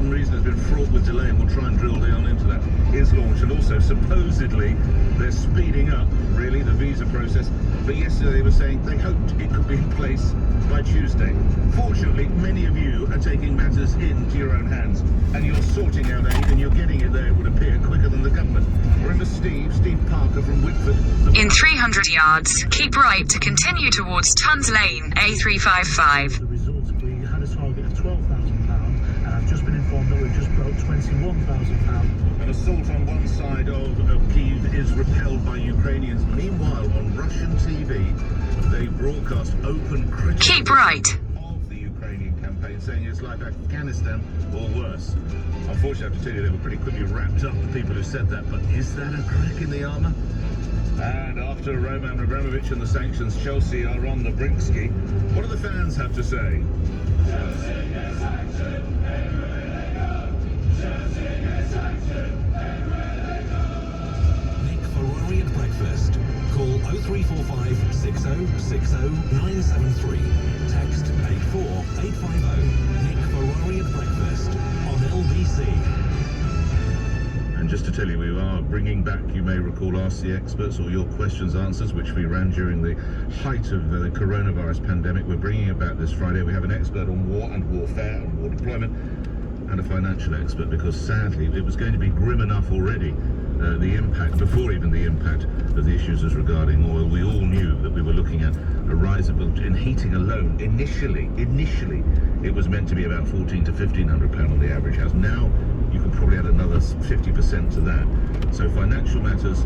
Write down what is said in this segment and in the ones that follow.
some reason has been fraught with delay, and we'll try and drill down into that, is launched. And also, supposedly, they're speeding up, really, the visa process. But yesterday they were saying they hoped it could be in place by Tuesday. Fortunately, many of you are taking matters into your own hands, and you're sorting out aid, and you're getting it there, it would appear, quicker than the government. Remember Steve Parker from Whitford? In 300 yards, keep right to continue towards Tons Lane, A355. The results, we had a target of £12,000, and I've just been informed that we've just broke £21,000. An assault on one side of Kyiv is repelled by Ukrainians. Meanwhile, on Russian TV, they broadcast open criticism Keep right. of the Ukrainian campaign, saying it's like Afghanistan or worse. Unfortunately, I have to tell you, they were pretty quickly wrapped up, the people who said that. But is that a crack in the armour? And after Roman Abramovich and the sanctions, Chelsea are on the brinkski. What do the fans have to say? Chelsea gets action, everywhere they go. Chelsea gets action, everywhere they go. Nick Ferrari at breakfast. Call 0345 6060 973. Text 84850. Nick Ferrari at breakfast on LBC. And just to tell you, we are bringing back, you may recall, Ask the Experts, or Your Questions Answers, which we ran during the height of the coronavirus pandemic. We're bringing it back this Friday. We have an expert on war and warfare and war deployment, and a financial expert, because sadly it was going to be grim enough already. The impact, before even the impact of the issues as regarding oil, we all knew that we were looking at a rise of, in heating alone, initially, it was meant to be about £1,400 to £1,500 on the average house. Now, you can probably add another 50% to that. So financial matters,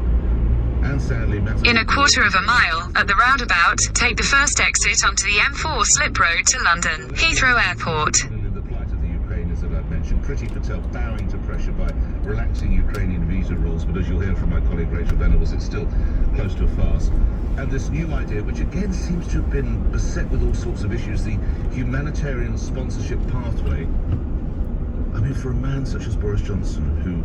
and sadly matters... In a quarter of a mile, at the roundabout, take the first exit onto the M4 slip road to London, Heathrow Airport. The plight of the Ukrainians that I've mentioned, Priti Patel bowing to pressure by relaxing Ukrainian visa rules, but as you'll hear from my colleague Rachel Venables, it's still close to a farce. And this new idea, which again seems to have been beset with all sorts of issues, the humanitarian sponsorship pathway. I mean, for a man such as Boris Johnson, who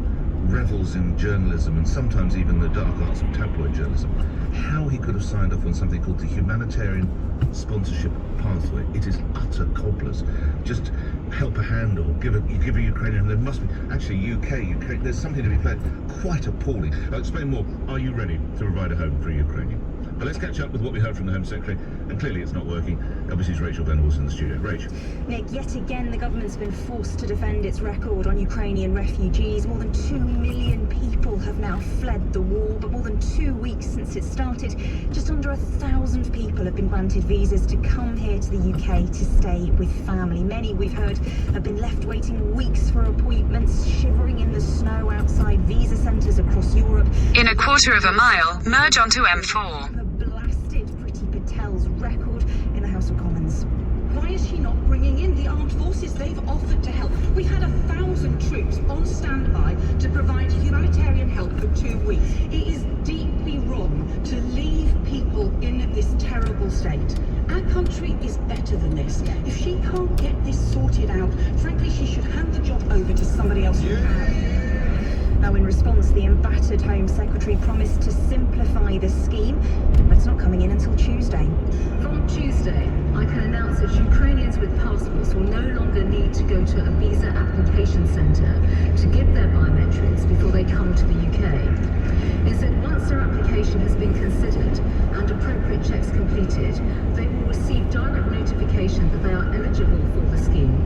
revels in journalism and sometimes even the dark arts of tabloid journalism, how he could have signed off on something called the humanitarian sponsorship pathway. It is utter cobblers. Just help a hand or give a Ukrainian, there must be, actually UK, there's something to be played. Quite appalling. I'll explain more. Are you ready to provide a home for a Ukrainian? But let's catch up with what we heard from the Home Secretary, and clearly it's not working. LBC's Rachel Venables in the studio. Rach. Nick, yet again the government's been forced to defend its record on Ukrainian refugees. More than 2 million people have now fled the war, but more than 2 weeks since it started, just under 1,000 people have been granted visas to come here to the UK to stay with family. Many, we've heard, have been left waiting weeks for appointments, shivering in the snow outside visa centres across Europe. In a quarter of a mile, merge onto M4. Blasted Priti Patel's record in the House of Commons. Why is she not bringing in the armed forces? They've offered to help. We had 1,000 troops on standby to provide humanitarian help for 2 weeks. It is deeply wrong to leave people in this terrible state. Our country is better than this. If she can't get this sorted out, frankly, she should hand the job over to somebody else who can. Now, in response, the embattered Home Secretary promised to simplify the scheme, but it's not coming in until Tuesday. From Tuesday, I can announce that Ukrainians with passports will no longer need to go to a visa application centre to give their biometrics before they come to the UK. Instead, once their application has been considered and appropriate checks completed, they will receive direct notification that they are eligible for the scheme.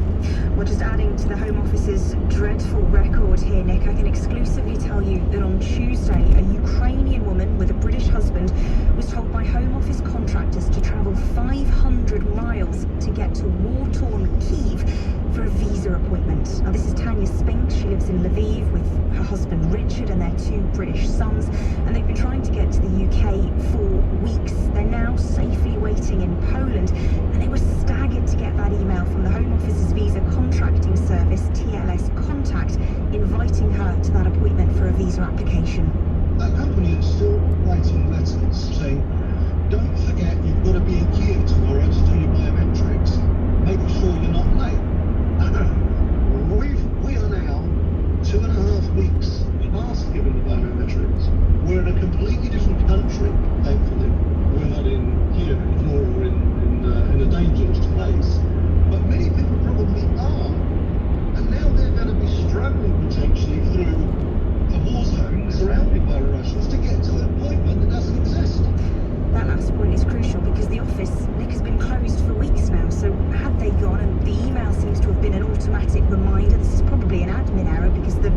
Well, just adding to the Home Office's dreadful record here, Nick, I can exclusively tell you that on Tuesday, a Ukrainian woman with a British husband was told by Home Office contractors to travel 500 miles to get to war-torn Kyiv for a visa appointment. Now, this is Tanya Spink. She lives in Lviv with her husband Richard and their 2 British sons, and they've been trying to get to the UK for weeks. They're now safely waiting in Poland, and they were staggered to get that email from the Home Office's visa contracting service, TLS Contact, inviting her to that appointment for a visa application. That company is still writing letters saying, don't forget you've got to be in Kyiv tomorrow to do your biometrics. Make sure you're not late. We are now 2.5 weeks past giving the biometrics. We're in a completely different country, thankfully. We're not in Kyiv anymore, or in a dangerous place. But many people probably are. And now they're going to be Office, Nick, has been closed for weeks now, so had they gone, and the email seems to have been an automatic reminder, this is probably an admin error because the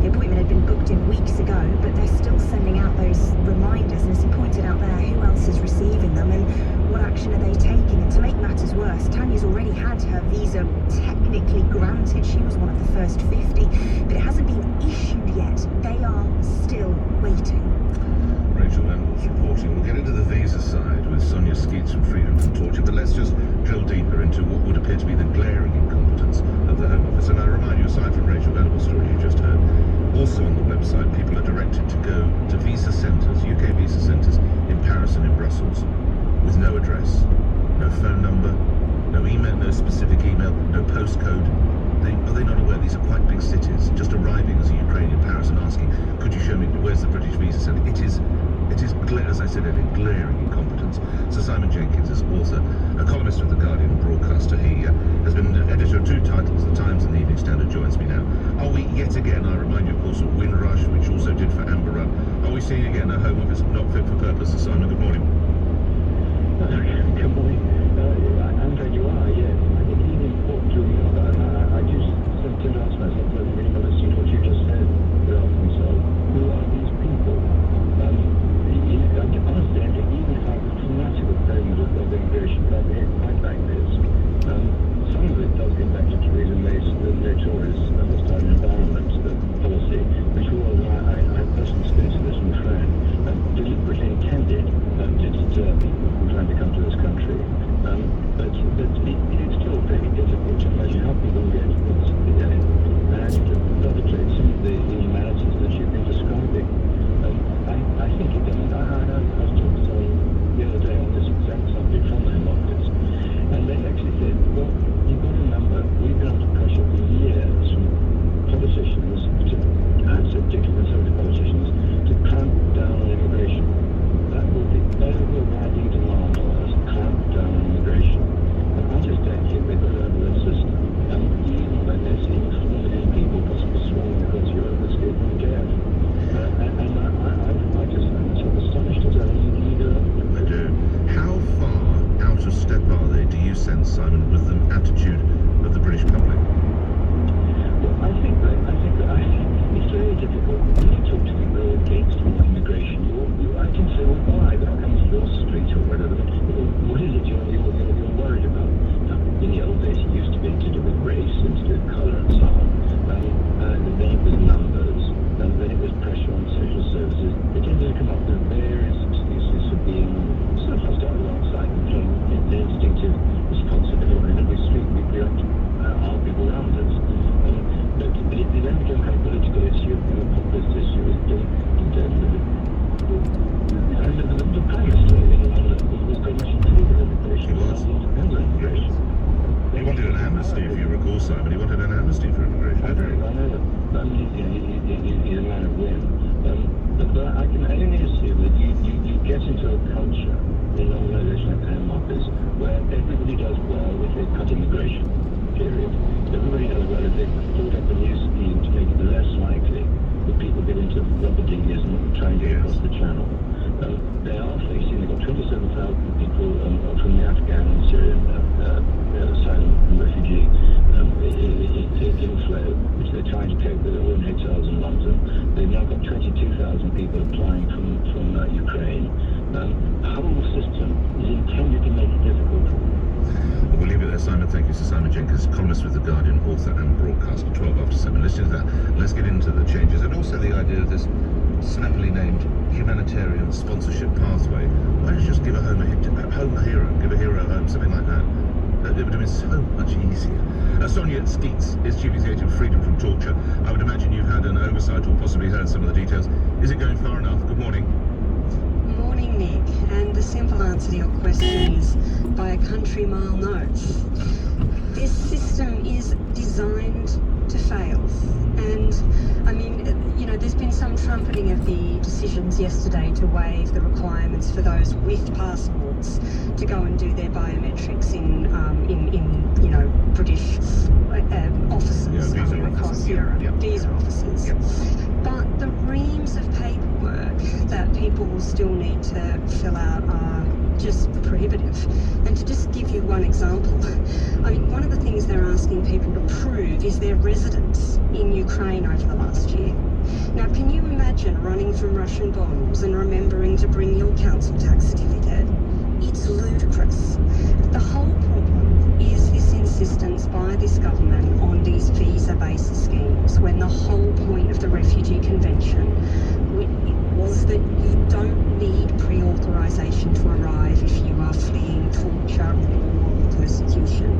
appointment had been booked in weeks ago, but they're still sending out those reminders, and as he pointed out there, who else is receiving them and what action are they taking? And to make matters worse, Tanya's already had her visa technically granted. She was one of the first 50, but it hasn't been issued yet. They are still waiting. Rachel Venables reporting. We'll get into the visa side with Sonia Skeets from Freedom from Torture, but let's just drill deeper into what would appear to be the glaring incompetence of the Home Office. And I remind you, aside from Rachel Venables' story you just heard, also on the website, people are directed to go to visa centres, UK visa centres in Paris and in Brussels, with no address, no phone number, no email, no specific email, no postcode. Are they not aware these are quite big cities? Just arriving as a Ukrainian Paris and asking, could you show me where's the British visa centre? It is, as I said earlier, glaring incompetence. Sir Simon Jenkins is author, a columnist with The Guardian and broadcaster. He has been editor of two titles, The Times and The Evening Standard, joins me now. Are we yet again, I remind you of course of Windrush, which also did for Amber Rudd, are we seeing again a Home Office not fit for purpose? Sir Simon, good morning. Good morning. Andrew, you are, yes. I think it is important to remember, I just sent an announcement, I think when you listened to what you just said, they ask themselves, who are these people? Honestly, I think even if I was fanatic with payment of immigration, if I behave quite like this, some of it does get back to Theresa May's notorious hostile environment policy, which was, I personally experienced this from a friend, deliberately intended to deter people from trying to come to this country. But it's still very difficult to imagine how people get what's and perpetrate some of the inhumanities that you've been describing. I think it does. I was talking to someone the other day on this exact subject from the Home Office, and they actually said, well, you've got to remember, we've been under pressure for years from politicians, particularly conservative politicians, to clamp down on immigration. That will be overriding demand on us, clamp down on immigration. And I just don't think they've got a level system. Even when they're seeing 4 million people possibly swarming across Europe escaping death. And I just am sort of astonished as ever either. I do. How far out of step are they, do you sense, Simon, with the attitude of the British public? Well, I think it's very difficult. When you talk to people who are against immigration, I can say, well, why? They're not coming to your street or whatever. What is it you're worried about? Now, in the old days, it used to be to do with race and to do with colour and so on. Then it was numbers, and then it was pressure on social services. They tended to come up with various excuses for being sort of hostile alongside and playing the instinctive responsibility that we street we are people around us. But it then became a political issue and a populist issue. The Prime Minister in London was very much in favour of immigration. He was independent immigration. He wanted an amnesty, if you recall, Simon. He wanted an amnesty for immigration. I know that. He's a man of whim. But I can only assume that you get into a culture in an organisation like the Home Office where everybody does well if they cut immigration, period. Everybody does well if they thought up a new scheme to make it less likely that people get into rubber dinghies and try and get across the channel. They are facing, they've got 27,000 people from the Afghan and Syrian asylum and refugee inflow, which they're trying to cope with all in hotels in London. They've now got 22,000 people applying from Ukraine. The whole system is intended to make it difficult. We'll leave it there, Simon. Thank you. Sir Simon Jenkins, columnist with The Guardian, author and broadcaster, 12 after 7. Listen to that. Let's get into the changes and also the idea of this snappily named humanitarian sponsorship pathway. Why don't you just give a home a hero, give a hero a home, something like that? It would have been so much easier. Sonia Skeets is Chief Executive of Freedom from Torture. I would imagine you've had an oversight or possibly heard some of the details. Is it going far enough? Good morning. Morning, Nick. And the simple answer to your question is by a country mile no. This system is designed to fail. And, I mean, you know, there's been some trumpeting of the decisions yesterday to waive the requirements for those with passports to go and do their biometrics in you know, British offices across Europe, visa offices. But the reams of paperwork that people will still need to fill out are just prohibitive. And to just give you one example, I mean, one of the things they're asking people to prove is their residence in Ukraine over the last year. Now, can you imagine running from Russian bombs and remembering to bring your council tax certificate? It's ludicrous. The whole problem is this insistence by this government on these visa-based schemes, when the whole point of the Refugee Convention was that you don't need pre-authorization to arrive if you are fleeing torture or persecution.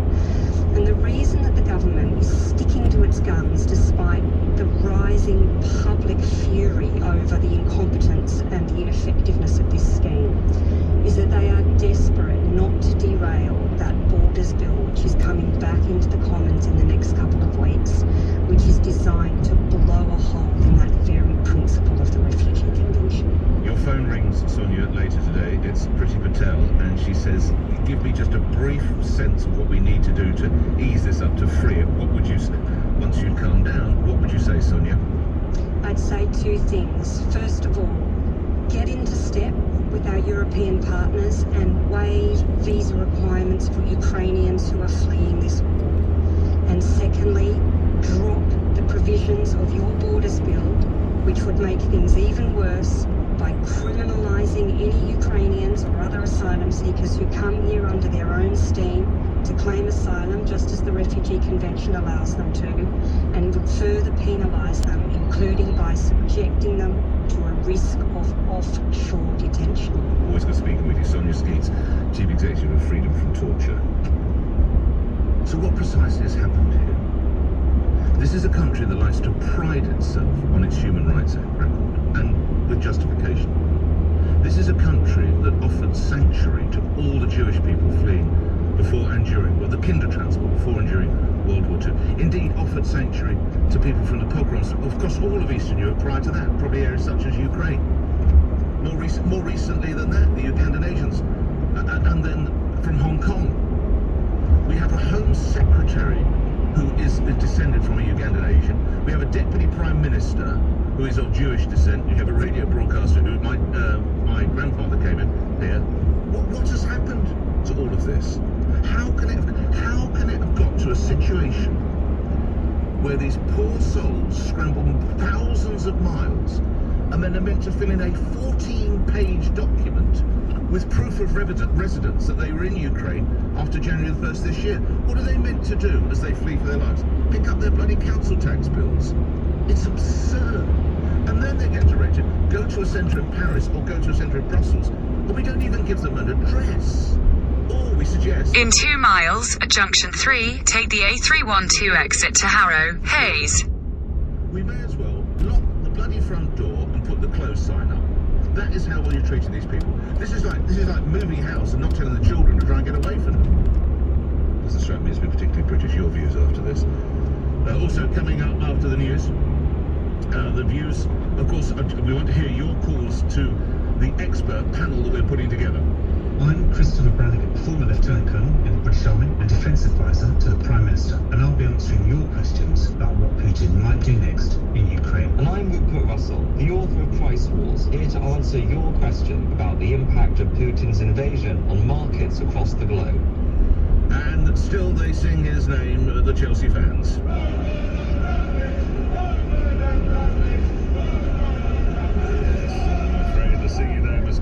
And the reason that the government is sticking to its guns despite the rising public fury over the incompetence and the ineffectiveness of this scheme is that they are desperate not to derail that Borders Bill, which is coming back into the Commons in the next couple of weeks, which is designed to blow a hole in that very principle of the Refugee Convention. Your phone rings, Sonia, later today. It's Priti Patel, and she says, give me just a brief sense of what we need to do to ease this up, to free it. What would you say? Once you'd calmed down, what would you say, Sonia? I'd say two things. First of all, get into step with our European partners and waive visa requirements for Ukrainians who are fleeing this war. And secondly, drop the provisions of your Borders Bill, which would make things even worse by criminalising any Ukrainians or other asylum seekers who come here under their own steam to claim asylum, just as the Refugee Convention allows them to, and would further penalise them, including by subjecting them to a risk of offshore detention. Always good speaking with you, Sonia Skeets, Chief Executive of Freedom from Torture. So what precisely has happened here? This is a country that likes to pride itself on its Human Rights Act record, and with justification. This is a country that offered sanctuary to all the Jewish people fleeing before and during, well, the Kindertransport, before and during World War II. Indeed, offered sanctuary to people from the pogroms across all of Eastern Europe prior to that, probably areas such as Ukraine. More recently than that, the Ugandan Asians. And then from Hong Kong. We have a Home Secretary who is descended from a Ugandan Asian. We have a Deputy Prime Minister who is of Jewish descent. You have a radio broadcaster who, my grandfather came in here. What has happened to all of this? How can it have got to a situation where these poor souls scramble thousands of miles and then are meant to fill in a 14-page document with proof of residence that they were in Ukraine after January the 1st this year? What are they meant to do as they flee for their lives? Pick up their bloody council tax bills? It's absurd. And then they get directed, go to a centre in Paris or go to a centre in Brussels, but we don't even give them an address. Or we suggest... In 2 miles, at junction 3, take the A312 exit to Harrow, Hayes. We may as well lock the bloody front door and put the close sign up. That is how well you're treating these people. This is like moving house and not telling the children to try and get away from them. Doesn't strike me as being particularly British. Your views after this. Also coming up after the news, the views, of course, we want to hear your calls to the expert panel that we're putting together. I'm Christopher Brannigan, former Lieutenant Colonel in the British Army and Defence Advisor to the Prime Minister, and I'll be answering your questions about what Putin might do next in Ukraine. And I'm Rupert Russell, the author of Price Wars, here to answer your question about the impact of Putin's invasion on markets across the globe. And still they sing his name, the Chelsea fans.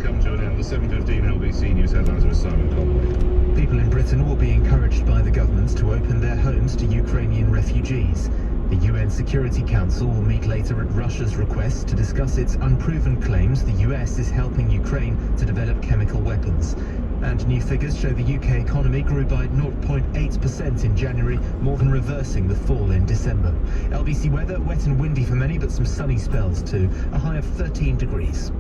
Come to an end. The 7:15 LBC News headlines with Simon Conway. People in Britain will be encouraged by the governments to open their homes to Ukrainian refugees. The UN Security Council will meet later at Russia's request to discuss its unproven claims the US is helping Ukraine to develop chemical weapons. And new figures show the UK economy grew by 0.8% in January, more than reversing the fall in December. LBC weather, wet and windy for many, but some sunny spells too. A high of 13 degrees.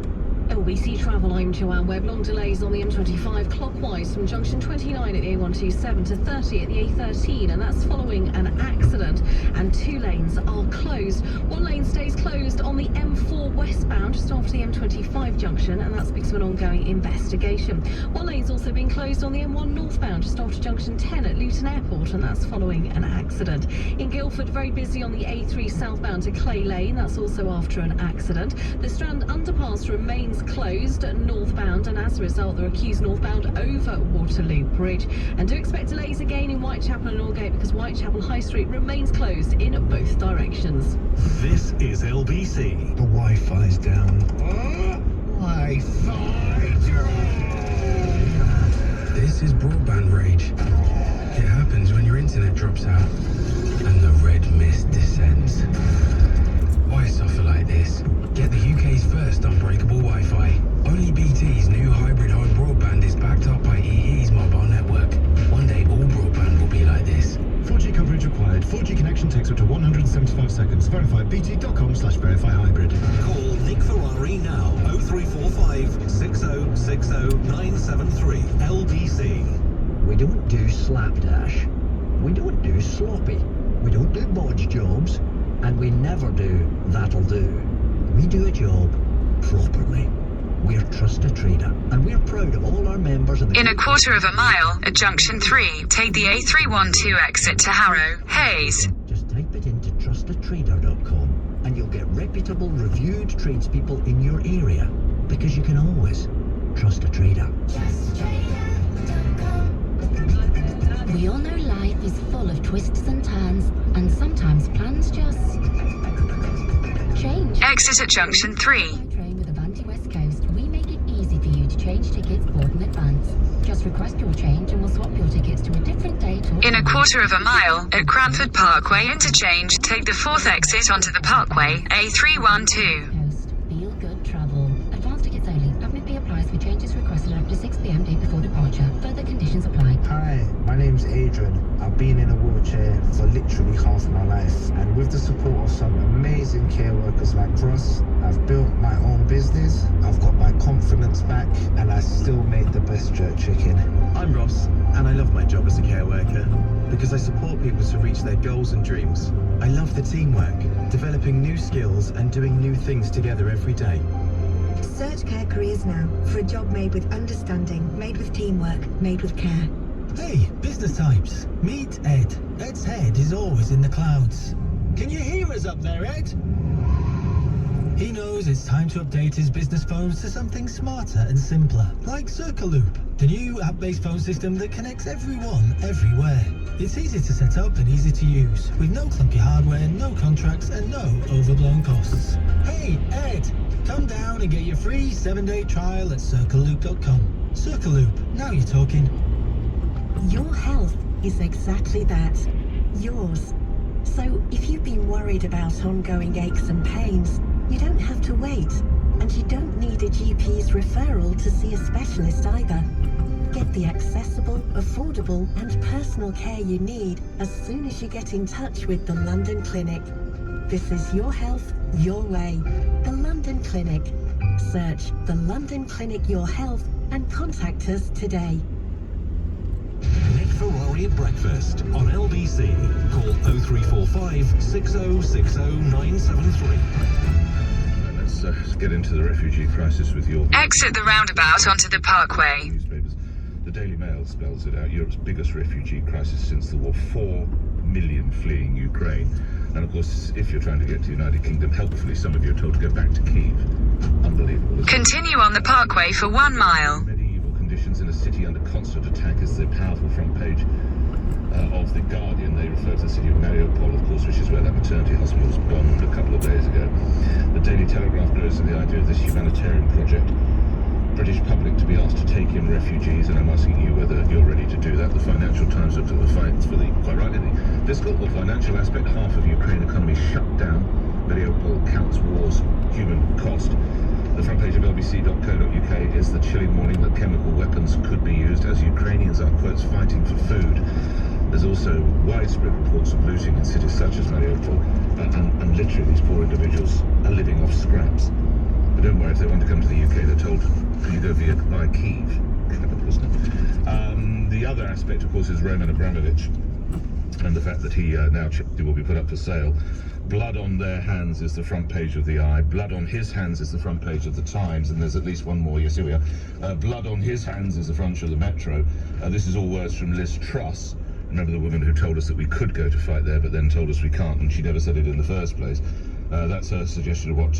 LBC Travel, I'm Joanne Webb. Long delays on the M25 clockwise from junction 29 at the A127 to 30 at the A13, and that's following an accident, and 2 lanes are closed. 1 lane stays closed on the M4 westbound just after the M25 junction, and that's because of an ongoing investigation. 1 lane's also been closed on the M1 northbound just after junction 10 at Luton Airport, and that's following an accident. In Guildford, very busy on the A3 southbound to Clay Lane, that's also after an accident. The Strand underpass remains remains closed northbound, and as a result, there are queues northbound over Waterloo Bridge. And do expect delays again in Whitechapel and Aldgate because Whitechapel High Street remains closed in both directions. This is LBC. The Wi-Fi's down. Wi-Fi. This is broadband rage. It happens when your internet drops out and the red mist descends. Why suffer like this? Get the UK's first unbreakable Wi-Fi. Only BT's new hybrid home broadband is backed up by EE's mobile network. One day all broadband will be like this. 4G coverage required. 4G connection takes up to 175 seconds. Verify bt.com/verify hybrid. Call Nick Ferrari now. 0345 6060 973 LBC. We don't do slapdash. We don't do sloppy. We don't do bodge jobs. And we never do that'll do. We do a job properly. We're Trust a Trader, and we're proud of all our members. In a quarter of a mile at junction 3, take the A312 exit to Harrow, Hayes. Just type it into trustatrader.com and you'll get reputable, reviewed tradespeople in your area, because you can always trust a trader. We all know life is full of twists and turns, and sometimes plans just change. Exit at junction 3. Train with Avanti West Coast, we make it easy for you to change tickets bought in advance. Just request your change and we'll swap your tickets to a different date or In a quarter of a mile at Cranford Parkway interchange, take the 4th exit onto the Parkway, A312. Feel good travel. Advance tickets only. Admit fee applies for changes requested after 6 p.m. day before departure. Further conditions apply. Hi, my name's Adrian. I've been in a wheelchair for literally half my life, and with the support of some amazing care workers like Ross, I've built my own business, I've got my confidence back, and I still made the best jerk chicken. I'm Ross, and I love my job as a care worker because I support people to reach their goals and dreams. I love the teamwork, developing new skills and doing new things together every day. Search Care Careers now for a job made with understanding, made with teamwork, made with care. Hey, business types, meet Ed. Ed's head is always in the clouds. Can you hear us up there, Ed? He knows it's time to update his business phones to something smarter and simpler, like Circaloop, the new app-based phone system that connects everyone, everywhere. It's easy to set up and easy to use, with no clunky hardware, no contracts, and no overblown costs. Hey, Ed, come down and get your free 7-day trial at Circaloop.com. Circaloop, now you're talking. Your health is exactly that. Yours. So if you've been worried about ongoing aches and pains, you don't have to wait. And you don't need a GP's referral to see a specialist either. Get the accessible, affordable and personal care you need as soon as you get in touch with the London Clinic. This is your health, your way. The London Clinic. Search the London Clinic Your Health and contact us today. Nick Ferrari at breakfast on LBC. Call 0345 6060 973. Let's get into the refugee crisis with your... Exit the roundabout onto the Parkway. Newspapers. The Daily Mail spells it out. Europe's biggest refugee crisis since the war. 4 million fleeing Ukraine. And of course, if you're trying to get to the United Kingdom, helpfully some of you are told to go back to Kyiv. Unbelievable. Continue on the Parkway for 1 mile. Medieval conditions in a city under constant attack is the powerful front page of The Guardian. They refer to the city of Mariupol, of course, which is where that maternity hospital was bombed a couple of days ago. The Daily Telegraph goes to the idea of this humanitarian project. British public to be asked to take in refugees, and I'm asking you whether you're ready to do that. The Financial Times looked at the fights for the, quite rightly, the fiscal or financial aspect. Half of Ukraine economy shut down. Mariupol counts war's human cost. The front page of lbc.co.uk is the chilling warning that chemical weapons could be used as Ukrainians are, quotes, fighting for food. There's also widespread reports of looting in cities such as Mariupol, and literally these poor individuals are living off scraps. But don't worry, if they want to come to the UK, they're told, can you go via Kyiv? The other aspect, of course, is Roman Abramovich and the fact that he now will be put up for sale. Blood on their hands is the front page of the Eye. Blood on his hands is the front page of the Times, and there's at least one more. Yes, here we are. Blood on his hands is the front of the Metro. This is all words from Liz Truss. Remember the woman who told us that we could go to fight there, but then told us we can't, and she never said it in the first place. That's a suggestion of what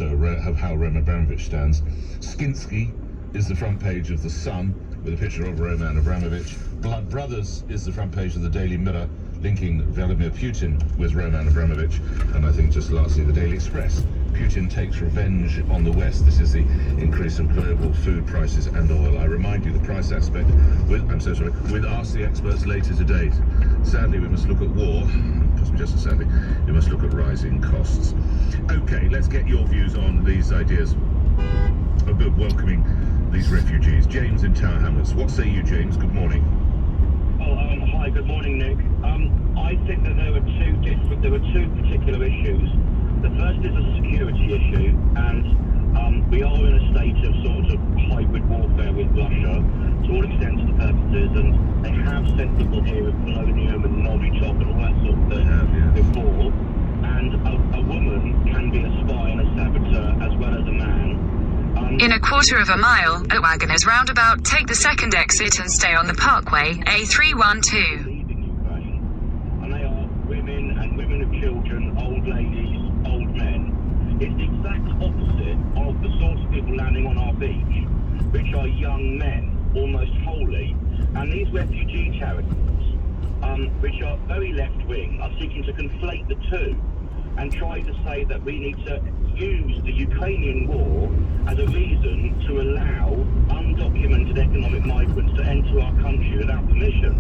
how Roman Abramovich stands. Skinsky is the front page of The Sun with a picture of Roman Abramovich. Blood Brothers is the front page of the Daily Mirror, linking Vladimir Putin with Roman Abramovich. And I think just lastly, the Daily Express. Putin takes revenge on the West. This is the increase of global food prices and oil. I remind you, the price aspect, we'll ask the experts later today. Sadly, we must look at war, possibly just as sadly, we must look at rising costs. Okay, let's get your views on these ideas of welcoming these refugees. James in Tower Hamlets. What say you, James? Good morning. Hi, good morning, Nick. I think that there were two particular issues. The first is a security issue, and we are in a state of sort of hybrid warfare with Russia to all extents and purposes, and they have sent people here with polonium and Novichok and all that sort of thing before. And a woman can be a spy and a saboteur as well as a man. In a quarter of a mile, at Wagoners Roundabout, take the second exit and stay on the Parkway, A312. And they are women and women with children, old ladies, old men. It's the exact opposite of the sorts of people landing on our beach, which are young men, almost wholly. And these refugee charities, which are very left-wing, are seeking to conflate the two and try to say that we need to use the Ukrainian war as a reason to allow undocumented economic migrants to enter our country without permission.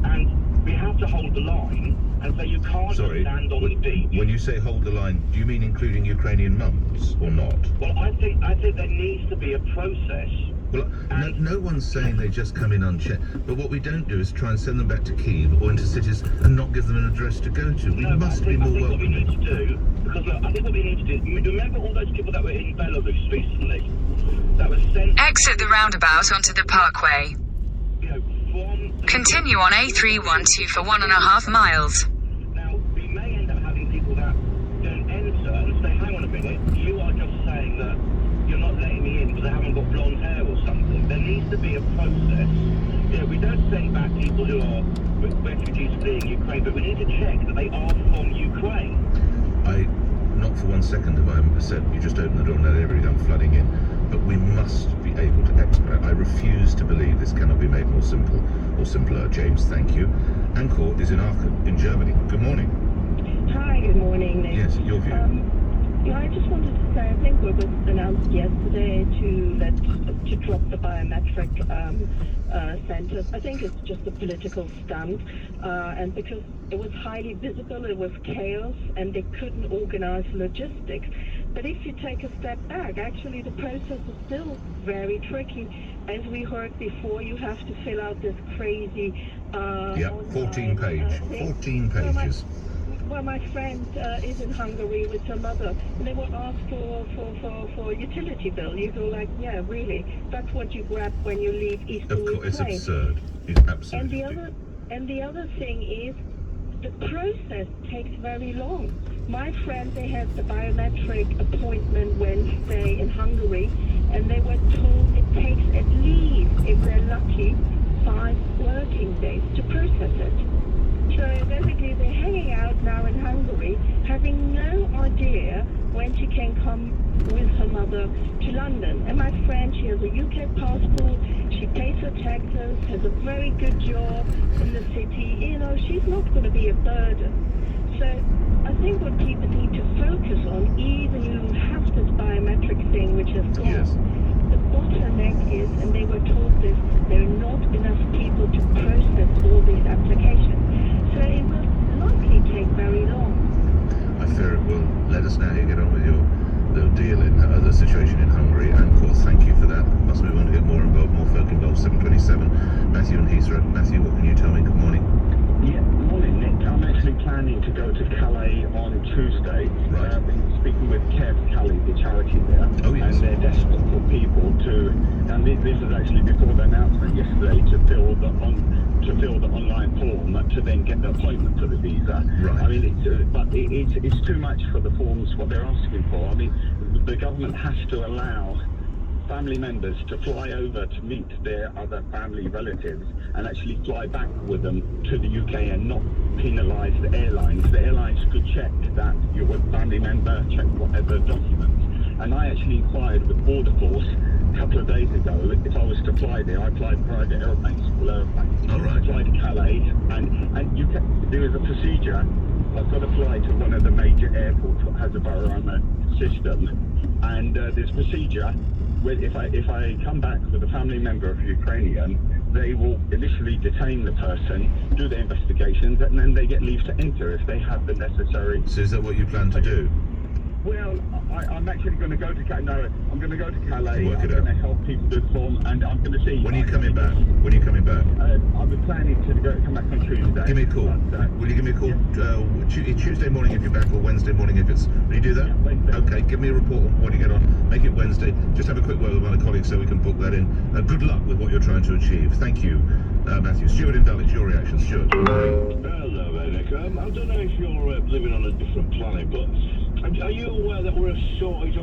And we have to hold the line and say you can't stand on the beach. When you say hold the line, do you mean including Ukrainian mums or not? Well, I think there needs to be a process. Well, no one's saying they just come in unchecked, but what we don't do is try and send them back to Kyiv or into cities and not give them an address to go to. We must be more welcoming. What we need to do, because look, I think what we need to do, remember all those people that were in Belarus recently, that were sent... Exit the roundabout onto the Parkway. Continue on A312 for 1.5 miles. Now, we may end up having people that don't enter and say, hang on a minute, you are just saying that you're not letting me in because I haven't got blonde hair or something. There needs to be a process. We don't send back people who are refugees fleeing Ukraine, but we need to check that they are from Ukraine. Not for 1 second have I said you just open the door and let everybody come flooding in, but we must be able to expedite. I refuse to believe this cannot be made more simple or simpler. James, thank you. Ankur is in Aachen, in Germany. Good morning. Hi, good morning, Nick. Yes, your view. I just wanted to say, I think it was announced yesterday to drop the biometric centres. I think it's just a political stunt, and because it was highly visible, it was chaos, and they couldn't organise logistics. But if you take a step back, actually the process is still very tricky. As we heard before, you have to fill out this crazy 14 pages. Well, my friend is in Hungary with her mother, and they were asked for utility bill. You go like, yeah, really? That's what you grab when you leave Eastern Ukraine. Of course, it's absurd. It's absolutely. And the other thing is, the process takes very long. My friend, they had the biometric appointment Wednesday in Hungary, and they were told it takes at least, if they're lucky, 5 working days to process it. So basically they're hanging out now in Hungary, having no idea when she can come with her mother to London. And my friend, she has a UK passport, she pays her taxes, has a very good job in the city. She's not going to be a burden. So I think what people need to focus on, even you have this biometric thing which has gone. Yes. The bottleneck is, and they were told this, there are not enough people to process all these applications. So it will likely take very long. I fear it will. Let us know how you get on with the deal in the situation in Hungary. And of course, thank you for that. Must move on to get more involved, more folk involved. 7:27. Matthew and Heathrow. Matthew, what can you tell me? Good morning. Yeah, morning, Nick. I'm actually planning to go to Calais on Tuesday. Right. I've been speaking with Care for Calais, the charity there. Oh, yes. And they're desperate for people and this is actually before the announcement yesterday, to fill the online form to then get the appointment for the visa. Right. I mean, it's too much for the forms, what they're asking for. I mean, the government has to allow family members to fly over to meet their other family relatives and actually fly back with them to the UK and not penalise the airlines. The airlines could check that you're a family member, check whatever documents. And I actually inquired with Border Force a couple of days ago if I was to fly there. I applied private aeroplanes, small aeroplanes. All right. I fly to Calais, and you can, there is a procedure. I've got to fly to one of the major airports that has a Barorama system, and there's a procedure where if I come back with a family member of Ukrainian, they will initially detain the person, do their investigations, and then they get leave to enter if they have the necessary. So is that what you plan to do? Well, I'm actually going to go to Calais. No, I'm going to go to Calais. Work it I'm out. going to help people do the form, and I'm going to see. When are you coming back? When are you coming back? I've been planning to come back on Tuesday. Give me a call. Will you give me a call Tuesday morning if you're back, or Wednesday morning if it's... Will you do that? Yeah, Wednesday. Okay, give me a report on when you get on. Make it Wednesday. Just have a quick word with my colleagues so we can book that in. Good luck with what you're trying to achieve. Thank you, Matthew. Stuart in Dulwich, your reaction. Stuart. Hello, Nick. I don't know if you're living on a different planet, but are you aware that we're a shortage of